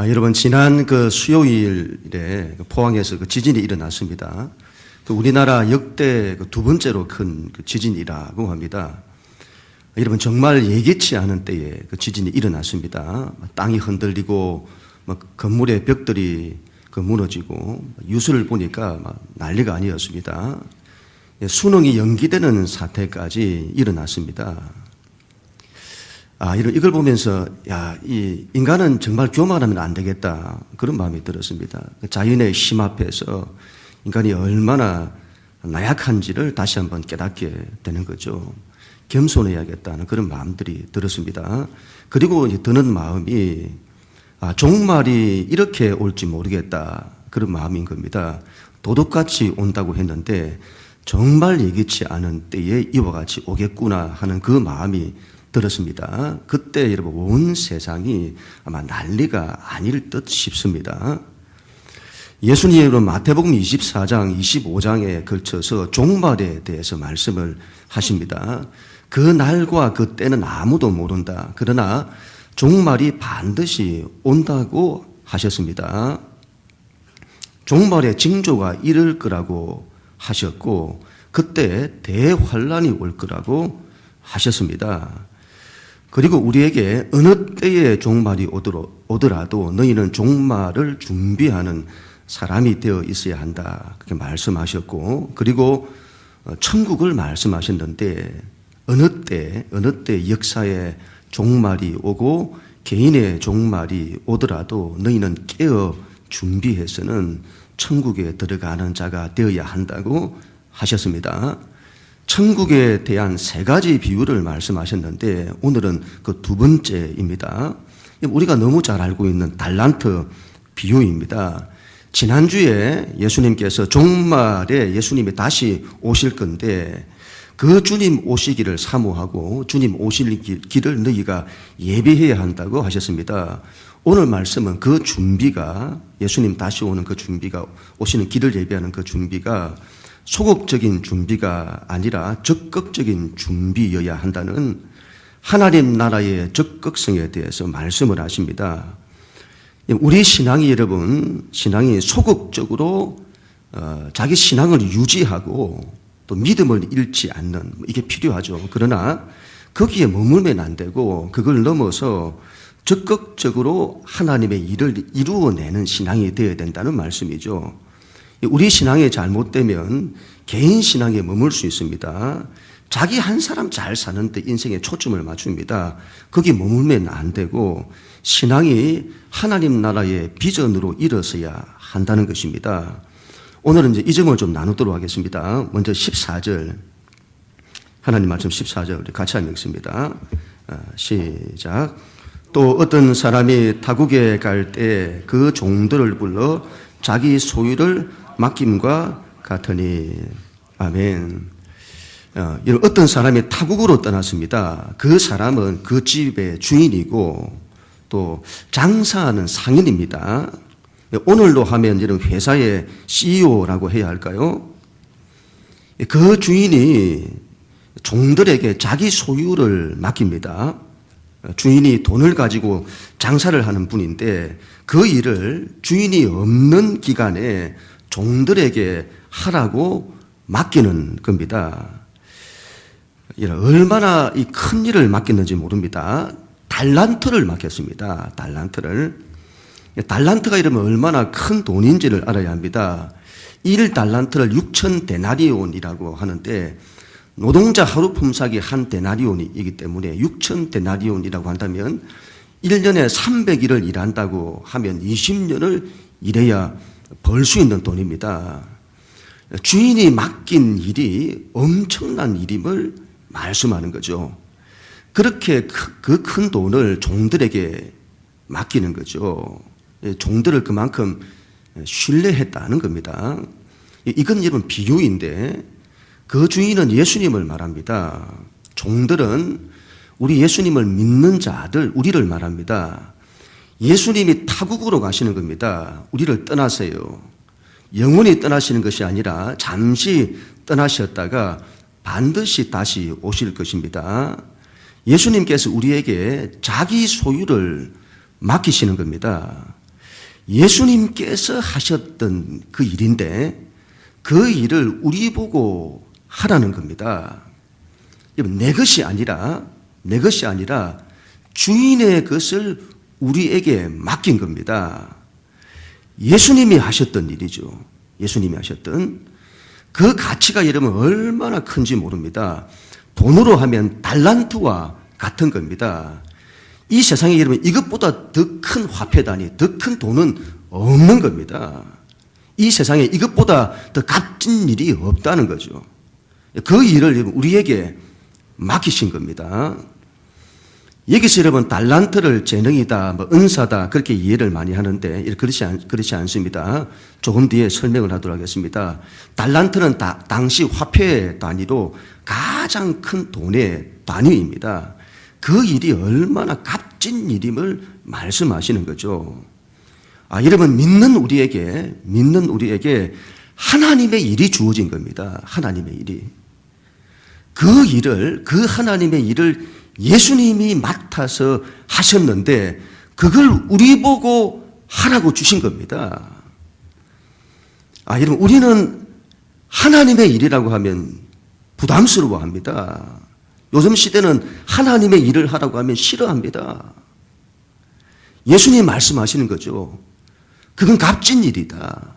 여러분, 지난 수요일에 포항에서 지진이 일어났습니다. 우리나라 역대 두 번째로 큰 지진이라고 합니다. 여러분, 정말 예기치 않은 때에 지진이 일어났습니다. 땅이 흔들리고 건물의 벽들이 무너지고 유수를 보니까 난리가 아니었습니다. 수능이 연기되는 사태까지 일어났습니다. 이걸 보면서 이 인간은 정말 교만하면 안 되겠다, 그런 마음이 들었습니다. 자연의 힘 앞에서 인간이 얼마나 나약한지를 다시 한번 깨닫게 되는 거죠. 겸손해야겠다는 그런 마음들이 들었습니다. 그리고 드는 마음이 종말이 이렇게 올지 모르겠다, 그런 마음인 겁니다. 도둑같이 온다고 했는데 정말 예기치 않은 때에 이와 같이 오겠구나 하는 그 마음이 들었습니다. 그때 여러분, 온 세상이 아마 난리가 아닐 듯 싶습니다. 예수님은 마태복음 24장, 25장에 걸쳐서 종말에 대해서 말씀을 하십니다. 그 날과 그 때는 아무도 모른다. 그러나 종말이 반드시 온다고 하셨습니다. 종말의 징조가 이를 거라고 하셨고, 그때 대환란이 올 거라고 하셨습니다. 그리고 우리에게 어느 때에 종말이 오더라도 너희는 종말을 준비하는 사람이 되어 있어야 한다, 그렇게 말씀하셨고, 그리고 천국을 말씀하셨는데 어느 때 역사의 종말이 오고 개인의 종말이 오더라도 너희는 깨어 준비해서는 천국에 들어가는 자가 되어야 한다고 하셨습니다. 천국에 대한 세 가지 비유를 말씀하셨는데 오늘은 그 두 번째입니다. 우리가 너무 잘 알고 있는 달란트 비유입니다. 지난주에 예수님께서 종말에 예수님이 다시 오실 건데 그 주님 오시기를 사모하고 주님 오실 길을 너희가 예비해야 한다고 하셨습니다. 오늘 말씀은 그 준비가, 예수님 다시 오는 그 준비가, 오시는 길을 예비하는 그 준비가 소극적인 준비가 아니라 적극적인 준비여야 한다는 하나님 나라의 적극성에 대해서 말씀을 하십니다. 우리 신앙이, 여러분, 신앙이 소극적으로 자기 신앙을 유지하고 또 믿음을 잃지 않는, 이게 필요하죠. 그러나 거기에 머물면 안 되고 그걸 넘어서 적극적으로 하나님의 일을 이루어내는 신앙이 되어야 된다는 말씀이죠. 우리 신앙이 잘못되면 개인 신앙에 머물 수 있습니다. 자기 한 사람 잘 사는데 인생에 초점을 맞춥니다. 거기 머물면 안 되고 신앙이 하나님 나라의 비전으로 일어서야 한다는 것입니다. 오늘은 이제 이 점을 좀 나누도록 하겠습니다. 먼저 14절, 하나님 말씀 14절 같이 한번 읽습니다. 시작. 또 어떤 사람이 타국에 갈 때 그 종들을 불러 자기 소유를 맡김과 같으니. 아멘. 어떤 사람이 타국으로 떠났습니다. 그 사람은 그 집의 주인이고 또 장사하는 상인입니다. 오늘로 하면 이런 회사의 CEO라고 해야 할까요? 그 주인이 종들에게 자기 소유를 맡깁니다. 주인이 돈을 가지고 장사를 하는 분인데 그 일을 주인이 없는 기간에 종들에게 하라고 맡기는 겁니다. 얼마나 이 큰 일을 맡겼는지 모릅니다. 달란트를 맡겼습니다. 달란트가 이러면 얼마나 큰 돈인지를 알아야 합니다. 1달란트를 6천 데나리온이라고 하는데 노동자 하루 품삯이 한 데나리온이기 때문에 6천 데나리온이라고 한다면 1년에 300일을 일한다고 하면 20년을 일해야 벌 수 있는 돈입니다. 주인이 맡긴 일이 엄청난 일임을 말씀하는 거죠. 그렇게 그 큰 돈을 종들에게 맡기는 거죠. 종들을 그만큼 신뢰했다는 겁니다. 이건 여러분 비유인데 그 주인은 예수님을 말합니다. 종들은 우리 예수님을 믿는 자들, 우리를 말합니다. 예수님이 타국으로 가시는 겁니다. 우리를 떠나세요. 영원히 떠나시는 것이 아니라 잠시 떠나셨다가 반드시 다시 오실 것입니다. 예수님께서 우리에게 자기 소유를 맡기시는 겁니다. 예수님께서 하셨던 그 일인데 그 일을 우리 보고 하라는 겁니다. 내 것이 아니라 주인의 것을 우리에게 맡긴 겁니다. 예수님이 하셨던 일이죠. 예수님이 하셨던 그 가치가 여러분 얼마나 큰지 모릅니다. 돈으로 하면 달란트와 같은 겁니다. 이 세상에 여러분 이것보다 더 큰 화폐단위, 더 큰 돈은 없는 겁니다. 이 세상에 이것보다 더 값진 일이 없다는 거죠. 그 일을 우리에게 맡기신 겁니다. 여기서 여러분 달란트를 재능이다, 은사다 그렇게 이해를 많이 하는데 그렇지 않습니다. 조금 뒤에 설명을 하도록 하겠습니다. 달란트는 당시 화폐 단위로 가장 큰 돈의 단위입니다. 그 일이 얼마나 값진 일임을 말씀하시는 거죠. 여러분 믿는 우리에게 하나님의 일이 주어진 겁니다. 하나님의 일이. 그 하나님의 일을 예수님이 맡아서 하셨는데 그걸 우리 보고 하라고 주신 겁니다. 여러분 우리는 하나님의 일이라고 하면 부담스러워합니다. 요즘 시대는 하나님의 일을 하라고 하면 싫어합니다. 예수님 말씀하시는 거죠. 그건 값진 일이다.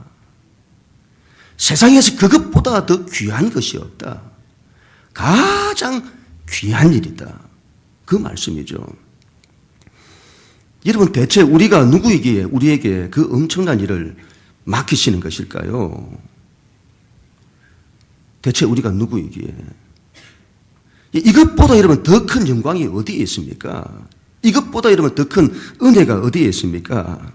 세상에서 그것보다 더 귀한 것이 없다. 가장 귀한 일이다. 그 말씀이죠. 여러분 대체 우리가 누구에게 우리에게 그 엄청난 일을 맡기시는 것일까요? 대체 우리가 누구에게? 이것보다 여러분 더 큰 영광이 어디에 있습니까? 이것보다 여러분 더 큰 은혜가 어디에 있습니까?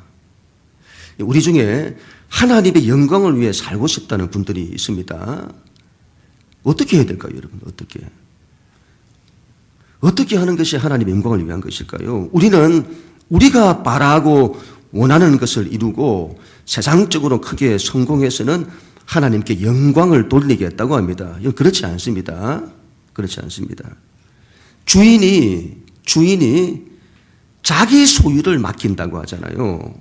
우리 중에 하나님의 영광을 위해 살고 싶다는 분들이 있습니다. 어떻게 해야 될까요, 여러분? 어떻게 하는 것이 하나님의 영광을 위한 것일까요? 우리가 바라고 원하는 것을 이루고 세상적으로 크게 성공해서는 하나님께 영광을 돌리겠다고 합니다. 그렇지 않습니다. 그렇지 않습니다. 주인이 자기 소유를 맡긴다고 하잖아요.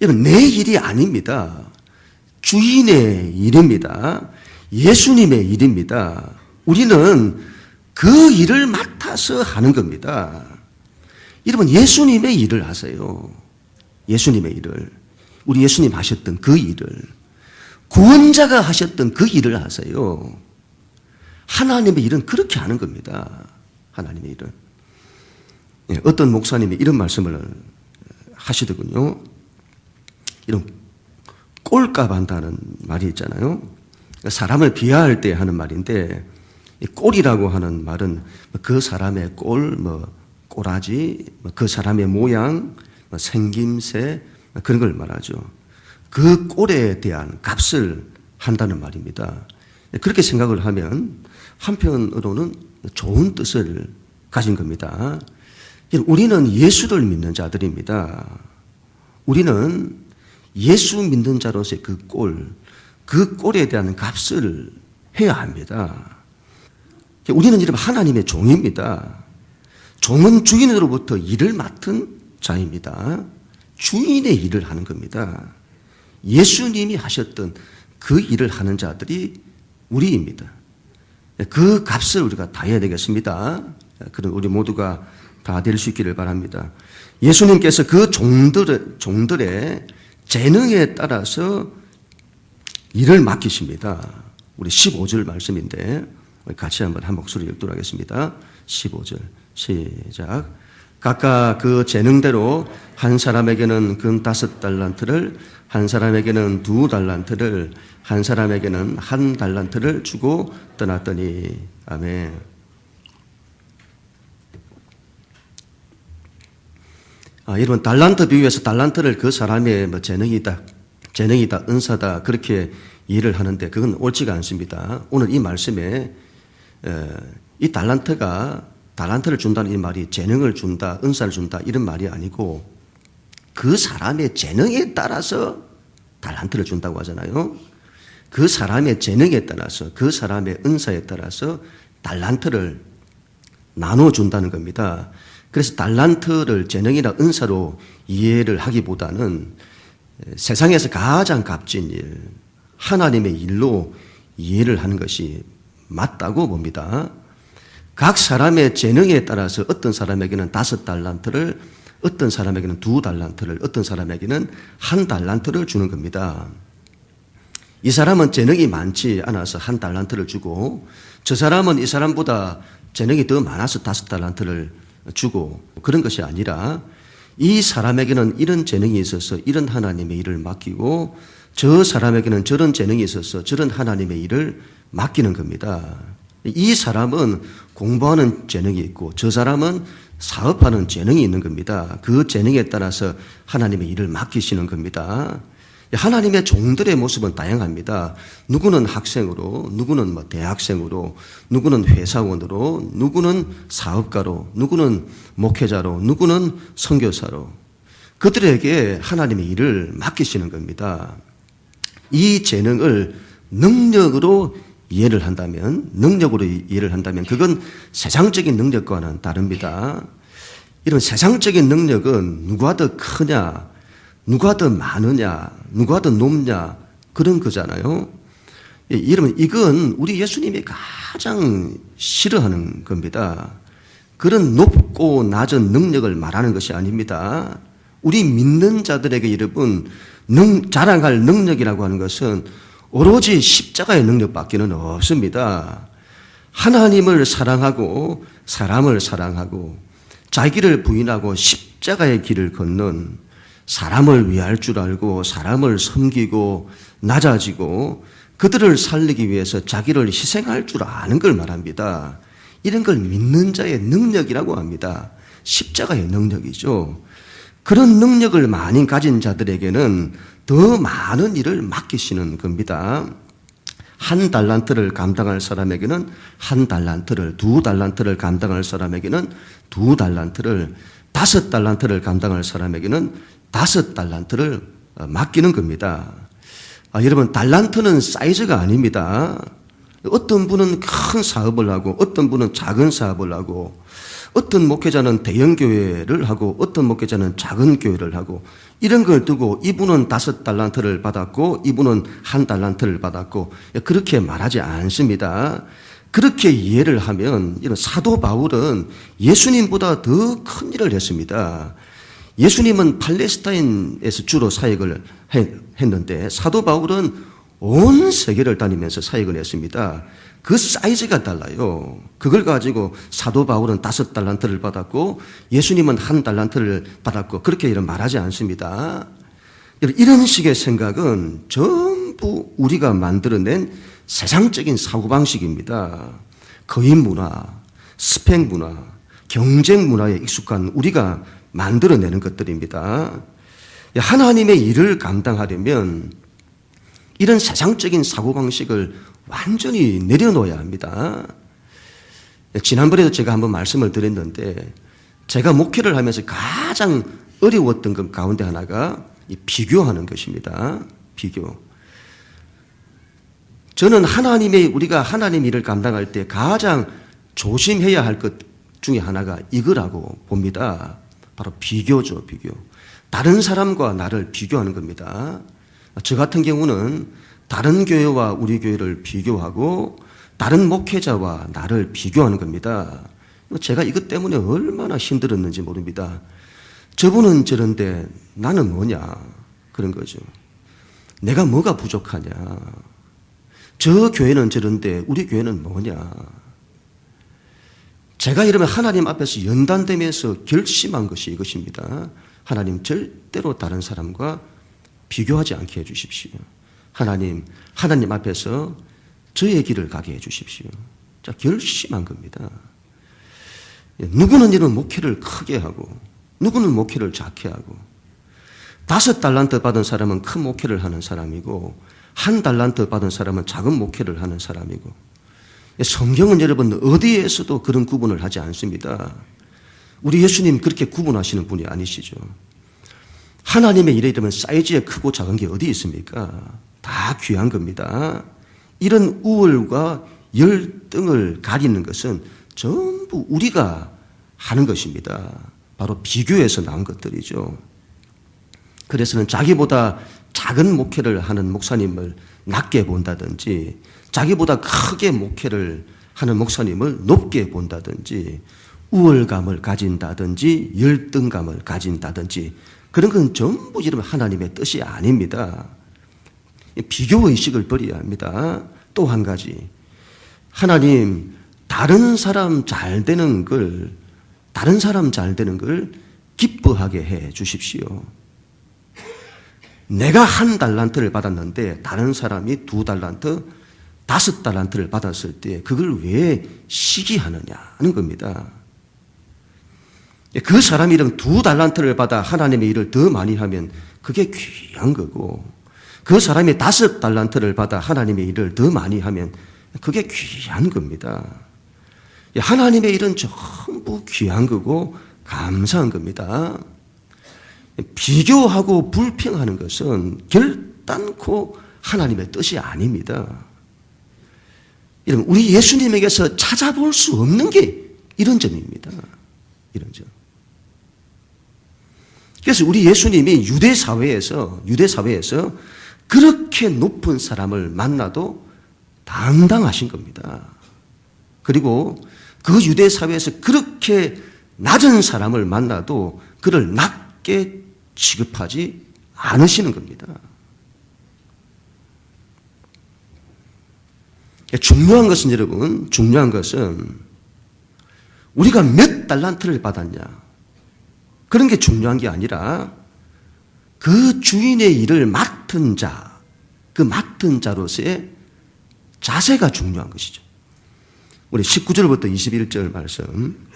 이건 내 일이 아닙니다. 주인의 일입니다. 예수님의 일입니다. 우리는 그 일을 맡아서 하는 겁니다. 여러분 예수님의 일을 하세요. 예수님의 일을. 우리 예수님 하셨던 그 일을. 구원자가 하셨던 그 일을 하세요. 하나님의 일은 그렇게 하는 겁니다. 하나님의 일은. 어떤 목사님이 이런 말씀을 하시더군요. 이런 꼴값 한다는 말이 있잖아요. 사람을 비하할 때 하는 말인데 꼴이라고 하는 말은 그 사람의 꼴, 꼬라지, 그 사람의 모양, 생김새 그런 걸 말하죠. 그 꼴에 대한 값을 한다는 말입니다. 그렇게 생각을 하면 한편으로는 좋은 뜻을 가진 겁니다. 우리는 예수를 믿는 자들입니다. 우리는 예수 믿는 자로서의 그 꼴에 대한 값을 해야 합니다. 우리는 이런 하나님의 종입니다. 종은 주인으로부터 일을 맡은 자입니다. 주인의 일을 하는 겁니다. 예수님이 하셨던 그 일을 하는 자들이 우리입니다. 그 값을 우리가 다 해야 되겠습니다. 그런 우리 모두가 다 될 수 있기를 바랍니다. 예수님께서 그 종들의 재능에 따라서 일을 맡기십니다. 우리 15절 말씀인데 같이 한번 한 목소리 읽도록 하겠습니다. 15절 시작. 각각 그 재능대로 한 사람에게는 금 5달란트를, 한 사람에게는 2달란트를, 한 사람에게는 1달란트를 주고 떠났더니. 아멘. 여러분 달란트 비유에서 달란트를 그 사람의 재능이다, 은사다 그렇게 이해를 하는데 그건 옳지가 않습니다. 오늘 이 말씀에 이 달란트를 준다는 이 말이 재능을 준다, 은사를 준다 이런 말이 아니고 그 사람의 재능에 따라서 달란트를 준다고 하잖아요. 그 사람의 재능에 따라서, 그 사람의 은사에 따라서 달란트를 나눠준다는 겁니다. 그래서 달란트를 재능이나 은사로 이해를 하기보다는 세상에서 가장 값진 일, 하나님의 일로 이해를 하는 것이 맞다고 봅니다. 각 사람의 재능에 따라서 어떤 사람에게는 5달란트를, 어떤 사람에게는 2달란트를, 어떤 사람에게는 1달란트를 주는 겁니다. 이 사람은 재능이 많지 않아서 1달란트를 주고, 저 사람은 이 사람보다 재능이 더 많아서 5달란트를 주고, 그런 것이 아니라 이 사람에게는 이런 재능이 있어서 이런 하나님의 일을 맡기고, 저 사람에게는 저런 재능이 있어서 저런 하나님의 일을 맡기는 겁니다. 이 사람은 공부하는 재능이 있고 저 사람은 사업하는 재능이 있는 겁니다. 그 재능에 따라서 하나님의 일을 맡기시는 겁니다. 하나님의 종들의 모습은 다양합니다. 누구는 학생으로, 누구는 대학생으로, 누구는 회사원으로, 누구는 사업가로, 누구는 목회자로, 누구는 선교사로. 그들에게 하나님의 일을 맡기시는 겁니다. 이 재능을 능력으로 이해를 한다면, 능력으로 이해를 한다면 그건 세상적인 능력과는 다릅니다. 이런 세상적인 능력은 누가 더 크냐, 누가 더 많으냐, 누가 더 높냐, 그런 거잖아요. 이러면 이건 우리 예수님이 가장 싫어하는 겁니다. 그런 높고 낮은 능력을 말하는 것이 아닙니다. 우리 믿는 자들에게 여러분, 자랑할 능력이라고 하는 것은 오로지 십자가의 능력밖에는 없습니다. 하나님을 사랑하고 사람을 사랑하고 자기를 부인하고 십자가의 길을 걷는, 사람을 위할 줄 알고 사람을 섬기고 낮아지고 그들을 살리기 위해서 자기를 희생할 줄 아는 걸 말합니다. 이런 걸 믿는 자의 능력이라고 합니다. 십자가의 능력이죠. 그런 능력을 많이 가진 자들에게는 더 많은 일을 맡기시는 겁니다. 1달란트를 감당할 사람에게는 1달란트를, 2달란트를 감당할 사람에게는 2달란트를, 5달란트를 감당할 사람에게는 5달란트를 맡기는 겁니다. 여러분, 달란트는 사이즈가 아닙니다. 어떤 분은 큰 사업을 하고 어떤 분은 작은 사업을 하고 어떤 목회자는 대형 교회를 하고 어떤 목회자는 작은 교회를 하고 이런 걸 두고 이분은 5달란트를 받았고 이분은 1달란트를 받았고 그렇게 말하지 않습니다. 그렇게 이해를 하면 이런 사도 바울은 예수님보다 더 큰 일을 했습니다. 예수님은 팔레스타인에서 주로 사역을 했는데 사도 바울은 온 세계를 다니면서 사역을 했습니다. 그 사이즈가 달라요. 그걸 가지고 사도 바울은 5달란트를 받았고 예수님은 1달란트를 받았고 그렇게 이런 말하지 않습니다. 이런 식의 생각은 전부 우리가 만들어낸 세상적인 사고방식입니다. 거인 문화, 스펙 문화, 경쟁 문화에 익숙한 우리가 만들어내는 것들입니다. 하나님의 일을 감당하려면 이런 세상적인 사고방식을 완전히 내려놓아야 합니다. 지난번에도 제가 한번 말씀을 드렸는데 제가 목회를 하면서 가장 어려웠던 것 가운데 하나가 이 비교하는 것입니다. 비교. 저는 우리가 하나님 일을 감당할 때 가장 조심해야 할 것 중에 하나가 이거라고 봅니다. 바로 비교죠, 비교. 다른 사람과 나를 비교하는 겁니다. 저 같은 경우는 다른 교회와 우리 교회를 비교하고 다른 목회자와 나를 비교하는 겁니다. 제가 이것 때문에 얼마나 힘들었는지 모릅니다. 저분은 저런데 나는 뭐냐 그런 거죠. 내가 뭐가 부족하냐. 저 교회는 저런데 우리 교회는 뭐냐. 제가 이러면 하나님 앞에서 연단되면서 결심한 것이 이것입니다. 하나님 절대로 다른 사람과 비교하지 않게 해주십시오. 하나님 앞에서 저의 길을 가게 해주십시오. 자, 결심한 겁니다. 누구는 이런 목회를 크게 하고 누구는 목회를 작게 하고 5달란트 받은 사람은 큰 목회를 하는 사람이고 1달란트 받은 사람은 작은 목회를 하는 사람이고 성경은 여러분 어디에서도 그런 구분을 하지 않습니다. 우리 예수님 그렇게 구분하시는 분이 아니시죠. 하나님의 일에 이르면 사이즈에 크고 작은 게 어디 있습니까? 다 귀한 겁니다. 이런 우월과 열등을 가리는 것은 전부 우리가 하는 것입니다. 바로 비교해서 나온 것들이죠. 그래서는 자기보다 작은 목회를 하는 목사님을 낮게 본다든지, 자기보다 크게 목회를 하는 목사님을 높게 본다든지, 우월감을 가진다든지 열등감을 가진다든지, 그런 건 전부 이런 하나님의 뜻이 아닙니다. 비교의식을 버려야 합니다. 또 한 가지, 하나님 다른 사람 잘 되는 걸 기뻐하게 해 주십시오. 내가 1달란트를 받았는데 다른 사람이 2달란트, 5달란트를 받았을 때 그걸 왜 시기하느냐는 겁니다. 그 사람이 2달란트를 받아 하나님의 일을 더 많이 하면 그게 귀한 거고, 그 사람이 5달란트를 받아 하나님의 일을 더 많이 하면 그게 귀한 겁니다. 하나님의 일은 전부 귀한 거고 감사한 겁니다. 비교하고 불평하는 것은 결단코 하나님의 뜻이 아닙니다. 우리 예수님에게서 찾아볼 수 없는 게 이런 점입니다. 이런 점. 그래서 우리 예수님이 유대 사회에서 그렇게 높은 사람을 만나도 당당하신 겁니다. 그리고 그 유대 사회에서 그렇게 낮은 사람을 만나도 그를 낮게 취급하지 않으시는 겁니다. 중요한 것은 여러분, 중요한 것은 우리가 몇 달란트를 받았냐, 그런 게 중요한 게 아니라 그 주인의 일을 맡은 자, 그 맡은 자로서의 자세가 중요한 것이죠. 우리 19절부터 21절 말씀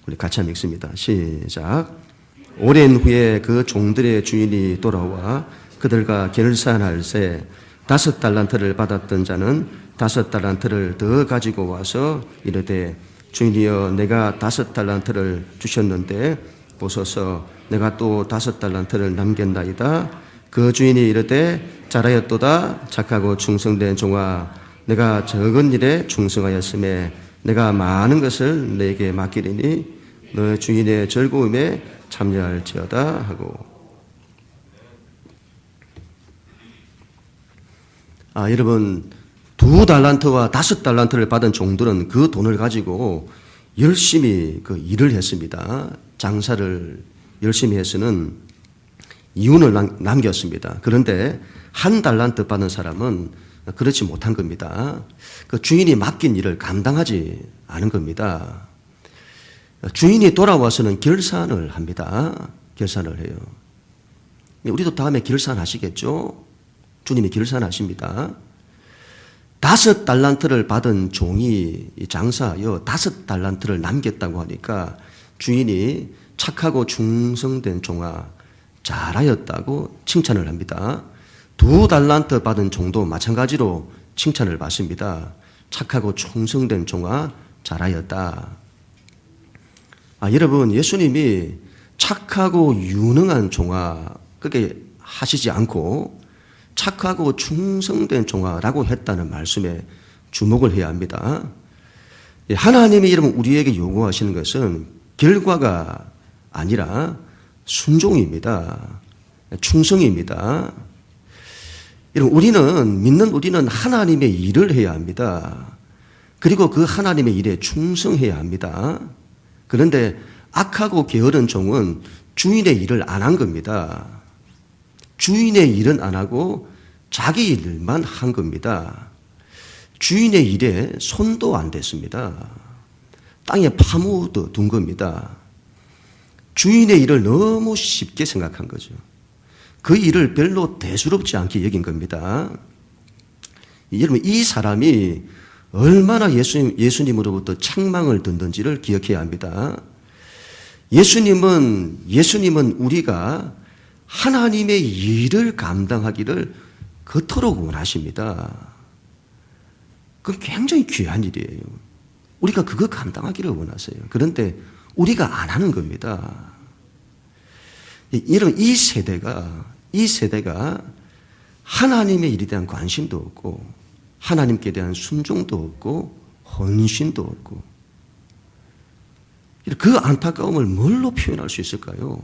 우리 같이 한번 읽습니다. 시작. 오랜 후에 그 종들의 주인이 돌아와 그들과 결산할새 5달란트를 받았던 자는 5달란트를 더 가지고 와서 이르되 주인이여 내가 5달란트를 주셨는데 보소서 내가 또 5달란트를 남겼나이다. 그 주인이 이르되 잘하였도다 착하고 충성된 종아 내가 적은 일에 충성하였음에 내가 많은 것을 내게 맡기리니 너 주인의 즐거움에 참여할지어다 하고. 여러분 2달란트와 5달란트를 받은 종들은 그 돈을 가지고 열심히 그 일을 했습니다. 장사를 열심히 해서는 이윤을 남겼습니다. 그런데 1달란트 받은 사람은 그렇지 못한 겁니다. 그 주인이 맡긴 일을 감당하지 않은 겁니다. 주인이 돌아와서는 결산을 합니다. 결산을 해요. 우리도 다음에 결산하시겠죠? 주님이 결산하십니다. 5달란트를 받은 종이 장사하여 5달란트를 남겼다고 하니까 주인이 착하고 충성된 종아 잘하였다고 칭찬을 합니다. 2달란트 받은 종도 마찬가지로 칭찬을 받습니다. 착하고 충성된 종아 잘하였다. 여러분 예수님이 착하고 유능한 종아 그렇게 하시지 않고 착하고 충성된 종아라고 했다는 말씀에 주목을 해야 합니다. 하나님이 여러분 우리에게 요구하시는 것은 결과가 아니라 순종입니다. 충성입니다. 여러분 우리는 하나님의 일을 해야 합니다. 그리고 그 하나님의 일에 충성해야 합니다. 그런데 악하고 게으른 종은 주인의 일을 안 한 겁니다. 주인의 일은 안 하고 자기 일만 한 겁니다. 주인의 일에 손도 안 댔습니다. 땅에 파묻어 둔 겁니다. 주인의 일을 너무 쉽게 생각한 거죠. 그 일을 별로 대수롭지 않게 여긴 겁니다. 여러분 이 사람이 얼마나 예수님으로부터 책망을 듣는지를 기억해야 합니다. 예수님은 우리가 하나님의 일을 감당하기를 그토록 원하십니다. 그건 굉장히 귀한 일이에요. 우리가 그거 감당하기를 원하세요. 그런데 우리가 안 하는 겁니다. 이런 이 세대가 하나님의 일에 대한 관심도 없고 하나님께 대한 순종도 없고 헌신도 없고 그 안타까움을 뭘로 표현할 수 있을까요?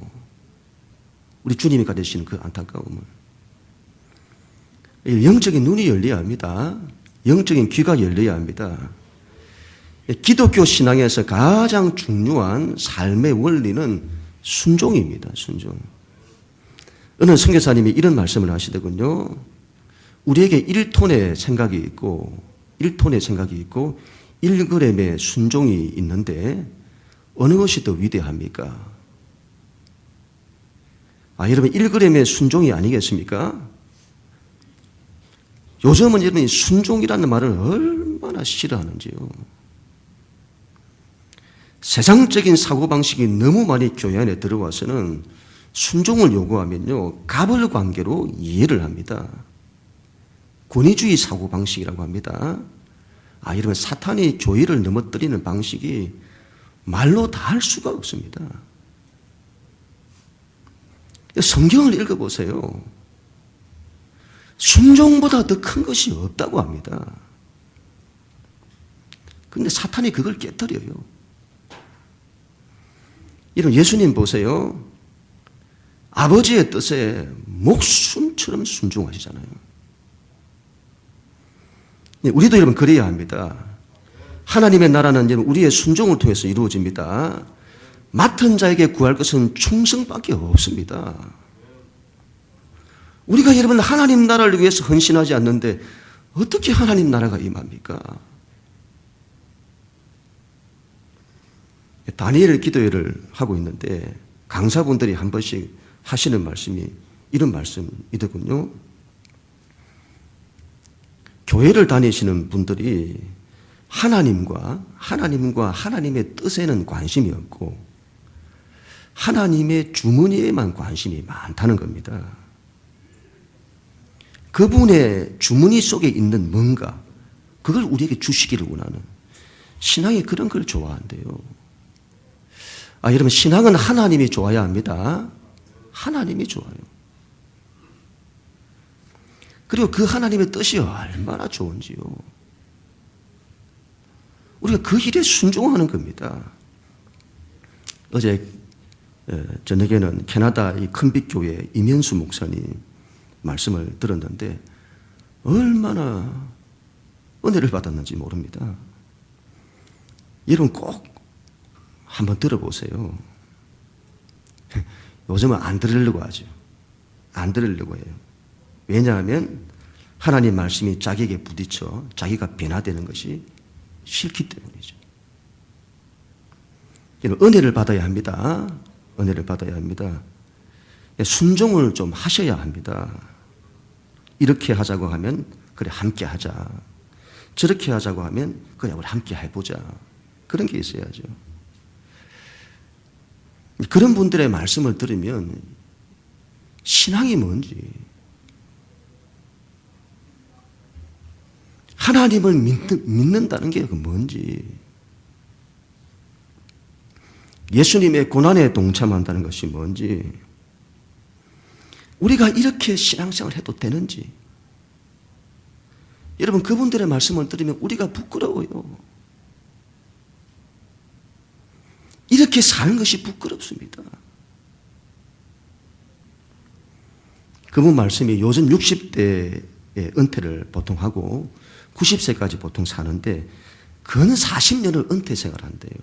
우리 주님이 가지시는 그 안타까움을. 영적인 눈이 열려야 합니다. 영적인 귀가 열려야 합니다. 기독교 신앙에서 가장 중요한 삶의 원리는 순종입니다. 순종. 어느 선교사님이 이런 말씀을 하시더군요. 우리에게 1톤의 생각이 있고 1g의 순종이 있는데 어느 것이 더 위대합니까? 여러분 1g의 순종이 아니겠습니까? 요즘은 여러분이 순종이라는 말을 얼마나 싫어하는지요. 세상적인 사고방식이 너무 많이 교회 안에 들어와서는 순종을 요구하면요, 갑을관계로 이해를 합니다. 권위주의 사고방식이라고 합니다. 이러면 사탄이 교회를 넘어뜨리는 방식이 말로 다 할 수가 없습니다. 성경을 읽어보세요. 순종보다 더 큰 것이 없다고 합니다. 그런데 사탄이 그걸 깨뜨려요. 이런 예수님 보세요. 아버지의 뜻에 목숨처럼 순종하시잖아요. 우리도 여러분 그래야 합니다. 하나님의 나라는 우리의 순종을 통해서 이루어집니다. 맡은 자에게 구할 것은 충성밖에 없습니다. 우리가 여러분 하나님 나라를 위해서 헌신하지 않는데 어떻게 하나님 나라가 임합니까? 다니엘 기도회를 하고 있는데 강사분들이 한 번씩 하시는 말씀이 이런 말씀이더군요. 교회를 다니시는 분들이 하나님과 하나님의 뜻에는 관심이 없고 하나님의 주머니에만 관심이 많다는 겁니다. 그분의 주머니 속에 있는 뭔가, 그걸 우리에게 주시기를 원하는, 신앙이 그런 걸 좋아한대요. 여러분, 신앙은 하나님이 좋아야 합니다. 하나님이 좋아요. 그리고 그 하나님의 뜻이 얼마나 좋은지요. 우리가 그 일에 순종하는 겁니다. 어제 저녁에는 캐나다 이 큰빛교회 이면수 목사님 말씀을 들었는데 얼마나 은혜를 받았는지 모릅니다. 여러분 꼭 한번 들어보세요. 요즘은 안 들으려고 하죠. 안 들으려고 해요. 왜냐하면 하나님 말씀이 자기에게 부딪혀 자기가 변화되는 것이 싫기 때문이죠. 은혜를 받아야 합니다. 은혜를 받아야 합니다. 순종을 좀 하셔야 합니다. 이렇게 하자고 하면 그래 함께 하자. 저렇게 하자고 하면 그래 우리 함께 해보자. 그런 게 있어야죠. 그런 분들의 말씀을 들으면 신앙이 뭔지, 하나님을 믿는다는 게 뭔지, 예수님의 고난에 동참한다는 것이 뭔지, 우리가 이렇게 신앙생활을 해도 되는지, 여러분 그분들의 말씀을 들으면 우리가 부끄러워요. 이렇게 사는 것이 부끄럽습니다. 그분 말씀이 요즘 60대의 은퇴를 보통 하고 90세까지 보통 사는데 근 40년을 은퇴 생활한대요.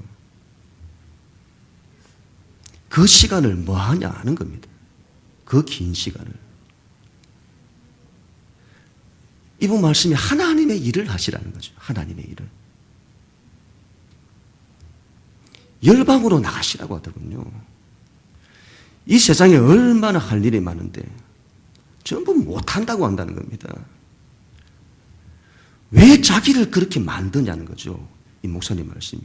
그 시간을 뭐 하냐 하는 겁니다. 그 긴 시간을. 이분 말씀이 하나님의 일을 하시라는 거죠. 하나님의 일을. 열방으로 나가시라고 하더군요. 이 세상에 얼마나 할 일이 많은데 전부 못한다고 한다는 겁니다. 왜 자기를 그렇게 만드냐는 거죠. 이 목사님 말씀이.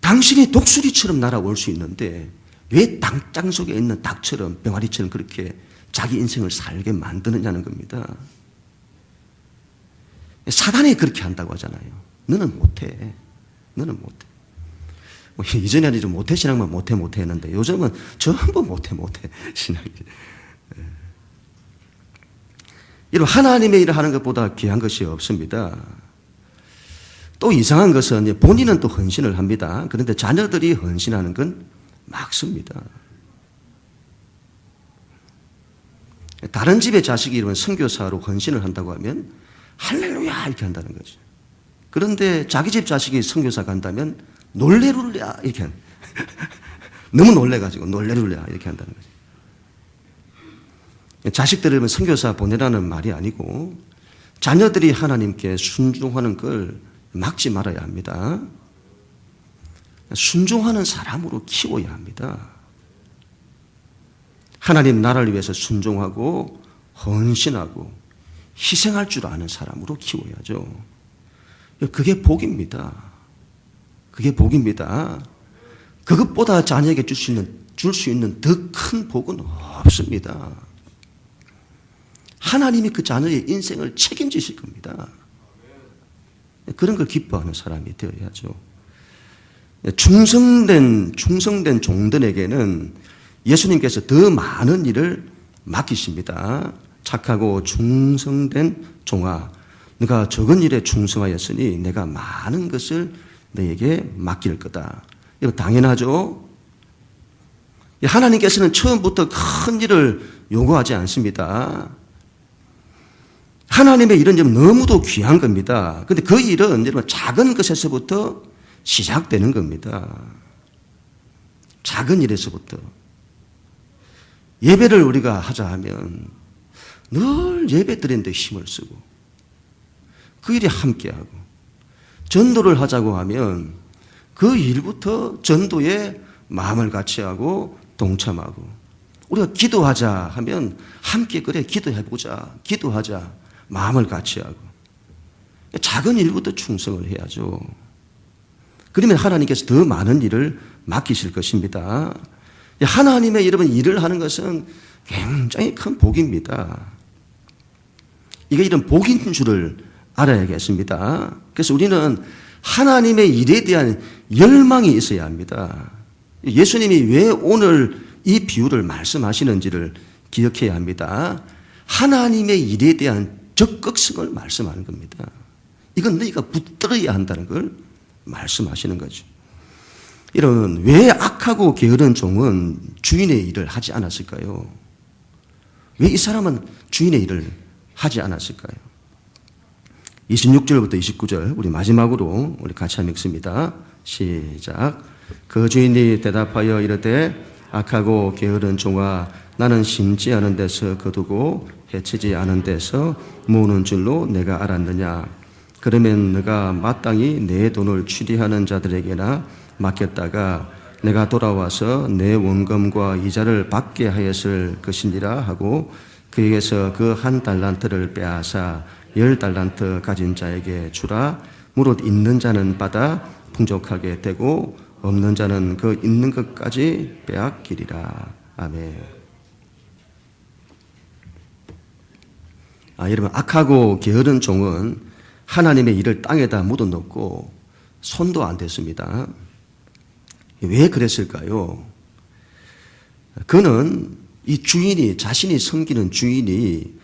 당신이 독수리처럼 날아올 수 있는데 왜 땅 속에 있는 닭처럼 병아리처럼 그렇게 자기 인생을 살게 만드느냐는 겁니다. 사단이 그렇게 한다고 하잖아요. 너는 못해. 너는 못해. 이전에는 좀 못해 신앙만 못해 했는데 요즘은 전부 못해 신앙이. 여러분 하나님의 일을 하는 것보다 귀한 것이 없습니다. 또 이상한 것은 본인은 또 헌신을 합니다. 그런데 자녀들이 헌신하는 건 막습니다. 다른 집의 자식이 이러면 선교사로 헌신을 한다고 하면 할렐루야 이렇게 한다는 거죠. 그런데 자기 집 자식이 선교사 간다면 놀래룰랴 이렇게 너무 놀래가지고 놀래룰랴 이렇게 한다는 거죠. 자식들을 선교사 보내라는 말이 아니고 자녀들이 하나님께 순종하는 걸 막지 말아야 합니다. 순종하는 사람으로 키워야 합니다. 하나님 나라를 위해서 순종하고 헌신하고 희생할 줄 아는 사람으로 키워야죠. 그게 복입니다. 그게 복입니다. 그것보다 자녀에게 줄 수 있는 더 큰 복은 없습니다. 하나님이 그 자녀의 인생을 책임지실 겁니다. 그런 걸 기뻐하는 사람이 되어야죠. 충성된 종들에게는 예수님께서 더 많은 일을 맡기십니다. 착하고 충성된 종아, 네가 적은 일에 충성하였으니 내가 많은 것을 너에게 맡길 거다. 이거 당연하죠. 하나님께서는 처음부터 큰 일을 요구하지 않습니다. 하나님의 일은 너무도 귀한 겁니다. 그런데 그 일은 여러분 작은 것에서부터 시작되는 겁니다. 작은 일에서부터. 예배를 우리가 하자 하면 늘 예배 드리는 데 힘을 쓰고 그 일에 함께하고, 전도를 하자고 하면 그 일부터 전도에 마음을 같이 하고 동참하고, 우리가 기도하자 하면 함께 그래 기도해보자, 기도하자 마음을 같이 하고, 작은 일부터 충성을 해야죠. 그러면 하나님께서 더 많은 일을 맡기실 것입니다. 하나님의 여러분 일을 하는 것은 굉장히 큰 복입니다. 이게 이런 복인 줄을 알아야겠습니다. 그래서 우리는 하나님의 일에 대한 열망이 있어야 합니다. 예수님이 왜 오늘 이 비유를 말씀하시는지를 기억해야 합니다. 하나님의 일에 대한 적극성을 말씀하는 겁니다. 이건 너희가 붙들어야 한다는 걸 말씀하시는 거죠. 이런 왜 악하고 게으른 종은 주인의 일을 하지 않았을까요? 왜 이 사람은 주인의 일을 하지 않았을까요? 26절부터 29절 우리 마지막으로 우리 같이 한번 읽습니다. 시작. 그 주인이 대답하여 이르되 악하고 게으른 종아, 나는 심지 않은 데서 거두고 해치지 않은 데서 모으는 줄로 내가 알았느냐. 그러면 네가 마땅히 내 돈을 취리하는 자들에게나 맡겼다가 내가 돌아와서 내 원금과 이자를 받게 하였을 것이니라 하고 그에게서 그 1달란트를 빼앗아 10달란트 가진 자에게 주라. 무릇 있는 자는 받아 풍족하게 되고 없는 자는 그 있는 것까지 빼앗기리라. 아멘. 여러분, 악하고 게으른 종은 하나님의 일을 땅에다 묻어놓고 손도 안 댔습니다. 왜 그랬을까요? 그는 이 주인이, 자신이 섬기는 주인이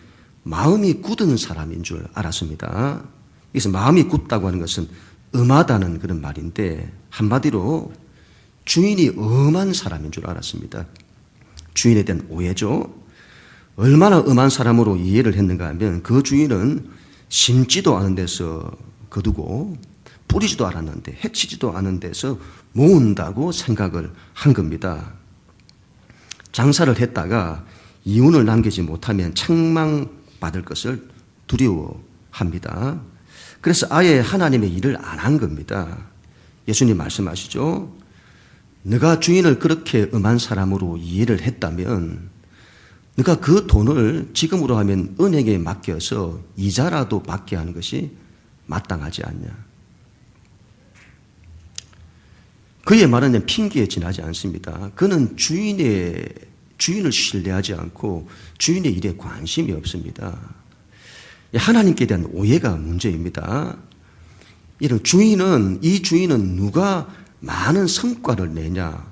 마음이 굳은 사람인 줄 알았습니다. 그래서 마음이 굳다고 하는 것은 엄하다는 그런 말인데, 한마디로 주인이 엄한 사람인 줄 알았습니다. 주인에 대한 오해죠. 얼마나 엄한 사람으로 이해를 했는가 하면 그 주인은 심지도 않은 데서 거두고 뿌리지도 않았는데 해치지도 않은 데서 모은다고 생각을 한 겁니다. 장사를 했다가 이윤을 남기지 못하면 책망받을 것을 두려워합니다. 그래서 아예 하나님의 일을 안 한 겁니다. 예수님 말씀하시죠. 네가 주인을 그렇게 엄한 사람으로 이해를 했다면 네가 그 돈을 지금으로 하면 은행에 맡겨서 이자라도 받게 하는 것이 마땅하지 않냐. 그의 말은 핑계에 지나지 않습니다. 그는 주인을 신뢰하지 않고 주인의 일에 관심이 없습니다. 하나님께 대한 오해가 문제입니다. 이 주인은 누가 많은 성과를 내냐,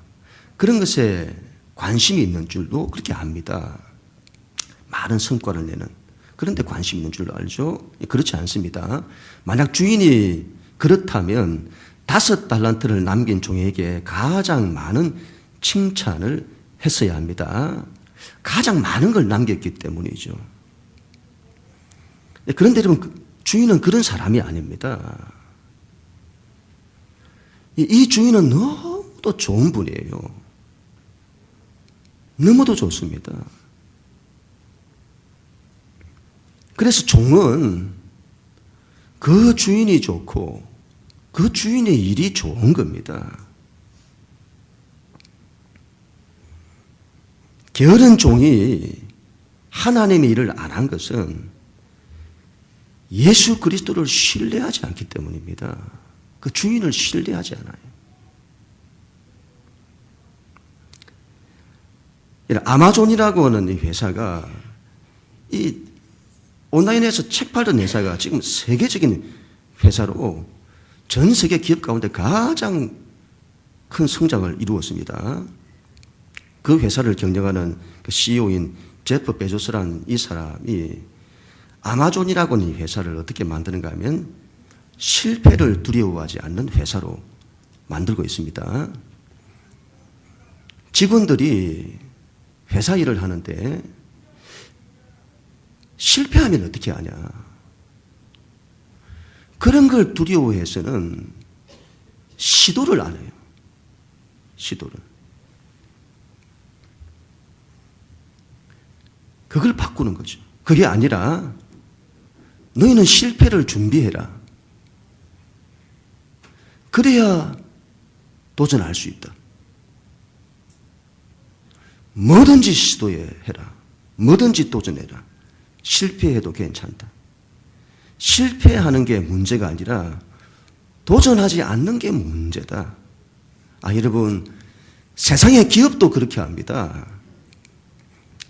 그런 것에 관심이 있는 줄도 그렇게 압니다. 많은 성과를 내는, 그런데 관심이 있는 줄로 알죠? 그렇지 않습니다. 만약 주인이 그렇다면 5달란트를 남긴 종에게 가장 많은 칭찬을 했어야 합니다. 가장 많은 걸 남겼기 때문이죠. 그런데 여러분, 주인은 그런 사람이 아닙니다. 이 주인은 너무도 좋은 분이에요. 너무도 좋습니다. 그래서 종은 그 주인이 좋고 그 주인의 일이 좋은 겁니다. 게으른 종이 하나님의 일을 안 한 것은 예수 그리스도를 신뢰하지 않기 때문입니다. 그 주인을 신뢰하지 않아요. 아마존이라고 하는 이 회사가 이 온라인에서 책 팔던 회사가 지금 세계적인 회사로 전 세계 기업 가운데 가장 큰 성장을 이루었습니다. 그 회사를 경영하는 그 CEO인 제프 베조스라는 이 사람이 아마존이라고 하는 이 회사를 어떻게 만드는가 하면 실패를 두려워하지 않는 회사로 만들고 있습니다. 직원들이 회사 일을 하는데 실패하면 어떻게 하냐. 그런 걸 두려워해서는 시도를 안 해요. 시도를. 그걸 바꾸는 거죠. 그게 아니라 너희는 실패를 준비해라. 그래야 도전할 수 있다. 뭐든지 시도해라. 뭐든지 도전해라. 실패해도 괜찮다. 실패하는 게 문제가 아니라 도전하지 않는 게 문제다. 여러분, 세상의 기업도 그렇게 합니다.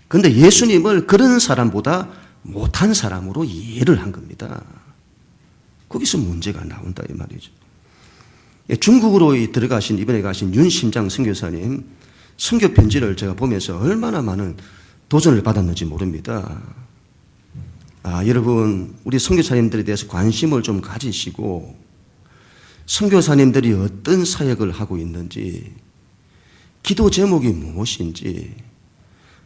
그런데 예수님을 그런 사람보다 못한 사람으로 이해를 한 겁니다. 거기서 문제가 나온다 이 말이죠. 중국으로 들어가신 이번에 가신 윤심장 선교사님 선교 편지를 제가 보면서 얼마나 많은 도전을 받았는지 모릅니다. 여러분, 우리 선교사님들에 대해서 관심을 좀 가지시고 선교사님들이 어떤 사역을 하고 있는지, 기도 제목이 무엇인지,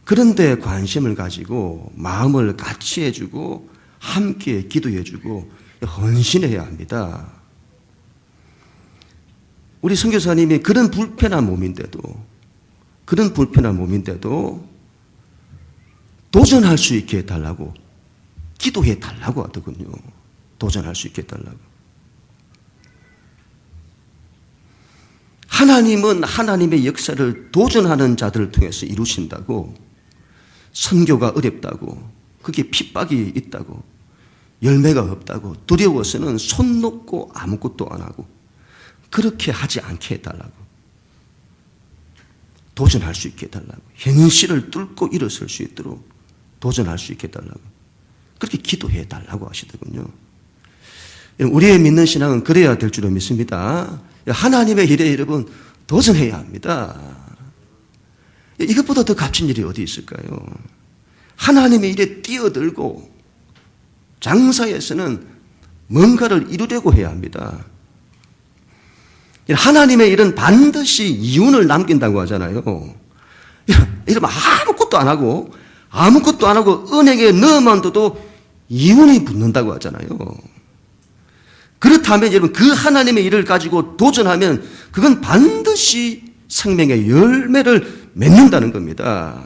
그런데 관심을 가지고 마음을 같이 해주고 함께 기도해주고 헌신해야 합니다. 우리 선교사님이 그런 불편한 몸인데도 도전할 수 있게 해달라고 기도해 달라고 하더군요. 도전할 수 있게 해달라고. 하나님은 하나님의 역사를 도전하는 자들을 통해서 이루신다고, 선교가 어렵다고, 그게 핍박이 있다고, 열매가 없다고 두려워서는 손 놓고 아무것도 안 하고 그렇게 하지 않게 해달라고, 도전할 수 있게 해달라고, 현실을 뚫고 일어설 수 있도록 도전할 수 있게 해달라고 그렇게 기도해 달라고 하시더군요. 우리의 믿는 신앙은 그래야 될 줄로 믿습니다. 하나님의 일에 여러분 도전해야 합니다. 이것보다 더 값진 일이 어디 있을까요? 하나님의 일에 뛰어들고 장사에서는 뭔가를 이루려고 해야 합니다. 하나님의 일은 반드시 이윤을 남긴다고 하잖아요. 이러면 아무것도 안 하고 은행에 넣어만 둬도 이윤이 붙는다고 하잖아요. 그렇다면 여러분, 그 하나님의 일을 가지고 도전하면 그건 반드시 생명의 열매를 맺는다는 겁니다.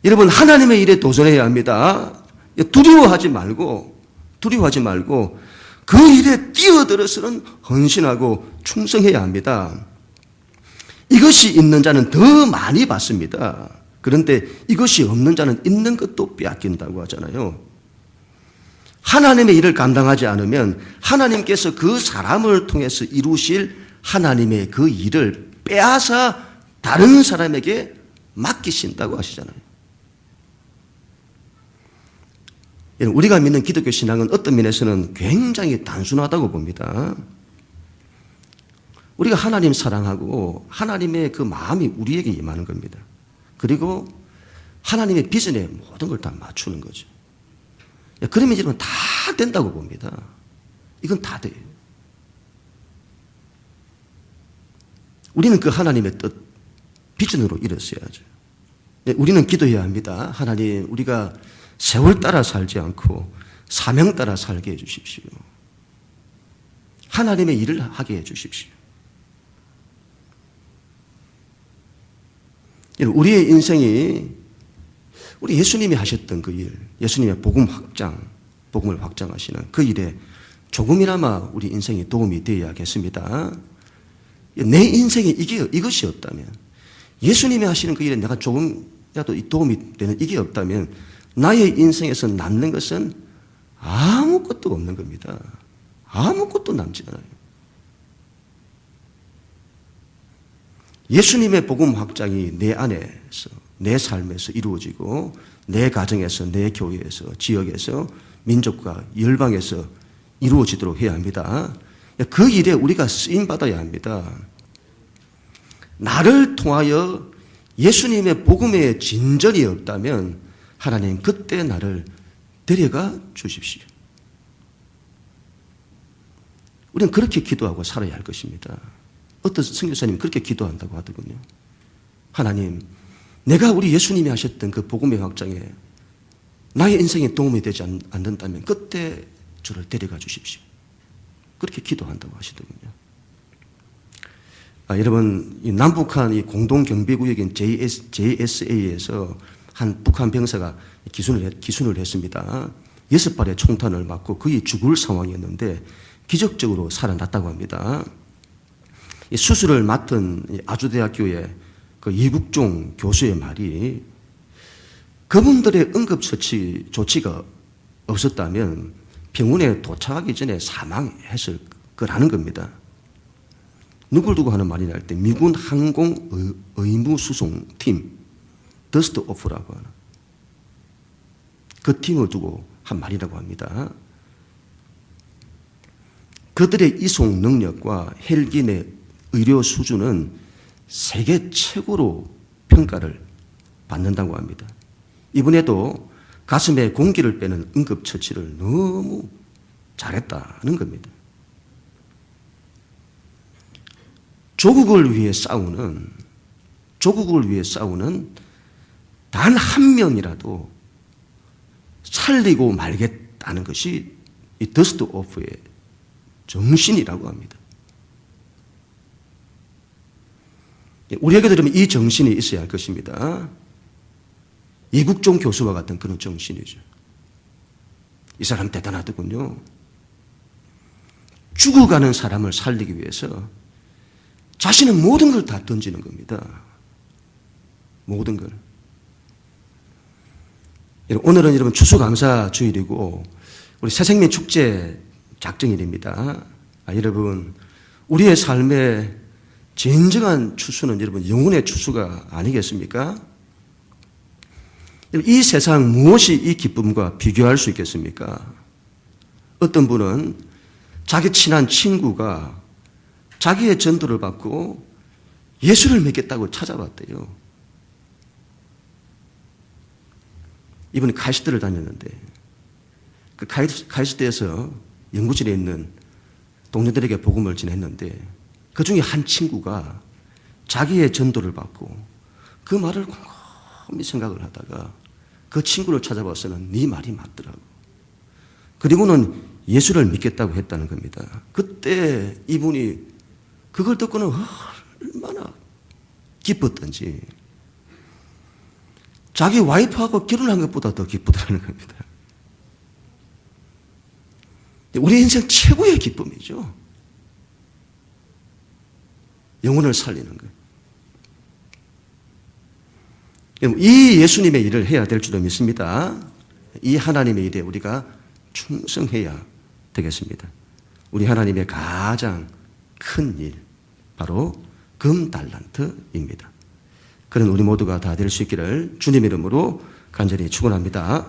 여러분, 하나님의 일에 도전해야 합니다. 두려워하지 말고 그 일에 뛰어들어서는 헌신하고 충성해야 합니다. 이것이 있는 자는 더 많이 받습니다. 그런데 이것이 없는 자는 있는 것도 빼앗긴다고 하잖아요. 하나님의 일을 감당하지 않으면 하나님께서 그 사람을 통해서 이루실 하나님의 그 일을 빼앗아 다른 사람에게 맡기신다고 하시잖아요. 우리가 믿는 기독교 신앙은 어떤 면에서는 굉장히 단순하다고 봅니다. 우리가 하나님 사랑하고 하나님의 그 마음이 우리에게 임하는 겁니다. 그리고 하나님의 비전에 모든 걸 다 맞추는 거죠. 그러면 이건 다 된다고 봅니다. 이건 다 돼요. 우리는 그 하나님의 뜻, 비전으로 이뤘어야죠. 우리는 기도해야 합니다. 하나님, 우리가 세월 따라 살지 않고 사명 따라 살게 해주십시오. 하나님의 일을 하게 해주십시오. 우리의 인생이 우리 예수님이 하셨던 그 일, 예수님의 복음 확장, 복음을 확장하시는 그 일에 조금이나마 우리 인생에 도움이 되어야겠습니다. 내 인생에 이것이 없다면, 예수님이 하시는 그 일에 내가 조금이라도 도움이 되는 이게 없다면 나의 인생에서 남는 것은 아무것도 없는 겁니다. 아무것도 남지 않아요. 예수님의 복음 확장이 내 안에서, 내 삶에서 이루어지고 내 가정에서, 내 교회에서, 지역에서, 민족과 열방에서 이루어지도록 해야 합니다. 그 일에 우리가 쓰임받아야 합니다. 나를 통하여 예수님의 복음의 진전이 없다면 하나님 그때 나를 데려가 주십시오. 우리는 그렇게 기도하고 살아야 할 것입니다. 어떤 선교사님이 그렇게 기도한다고 하더군요. 하나님, 내가 우리 예수님이 하셨던 그 복음의 확장에 나의 인생에 도움이 되지 않는다면 그때 저를 데려가 주십시오. 그렇게 기도한다고 하시더군요. 여러분, 이 남북한 이 공동경비구역인 JSA에서 한 북한 병사가 기순을 했습니다. 6발의 총탄을 맞고 거의 죽을 상황이었는데 기적적으로 살아났다고 합니다. 이 수술을 맡은 아주대학교의 그 이국종 교수의 말이, 그분들의 응급처치 조치가 없었다면 병원에 도착하기 전에 사망했을 거라는 겁니다. 누굴 두고 하는 말이냐 할 때 미군 항공 의무수송팀 더스트 오프라고 하는 그 팀을 두고 한 말이라고 합니다. 그들의 이송 능력과 헬기 내 의료 수준은 세계 최고로 평가를 받는다고 합니다. 이번에도 가슴에 공기를 빼는 응급처치를 너무 잘했다는 겁니다. 조국을 위해 싸우는 단 한 명이라도 살리고 말겠다는 것이 이 더스트 오프의 정신이라고 합니다. 우리에게도 그러면 이 정신이 있어야 할 것입니다. 이국종 교수와 같은 그런 정신이죠. 이 사람 대단하더군요. 죽어가는 사람을 살리기 위해서 자신의 모든 걸 다 던지는 겁니다. 모든 걸. 오늘은 여러분 추수감사 주일이고 우리 새생명 축제 작정일입니다. 여러분, 우리의 삶의 진정한 추수는 여러분 영혼의 추수가 아니겠습니까? 이 세상 무엇이 이 기쁨과 비교할 수 있겠습니까? 어떤 분은 자기 친한 친구가 자기의 전도를 받고 예수를 믿겠다고 찾아왔대요. 이분이 카이스트를 다녔는데 그 카이스트에서 연구실에 있는 동료들에게 복음을 전했는데 그 중에 한 친구가 자기의 전도를 받고 그 말을 곰곰이 생각을 하다가 그 친구를 찾아봐서는 네 말이 맞더라고. 그리고는 예수를 믿겠다고 했다는 겁니다. 그때 이분이 그걸 듣고는 얼마나 기뻤던지 자기 와이프하고 결혼한 것보다 더 기쁘다는 겁니다. 우리 인생 최고의 기쁨이죠. 영혼을 살리는 것. 이 예수님의 일을 해야 될 줄로 믿습니다. 이 하나님의 일에 우리가 충성해야 되겠습니다. 우리 하나님의 가장 큰 일, 바로 금달란트입니다. 그런 우리 모두가 다 될 수 있기를 주님 이름으로 간절히 축원합니다.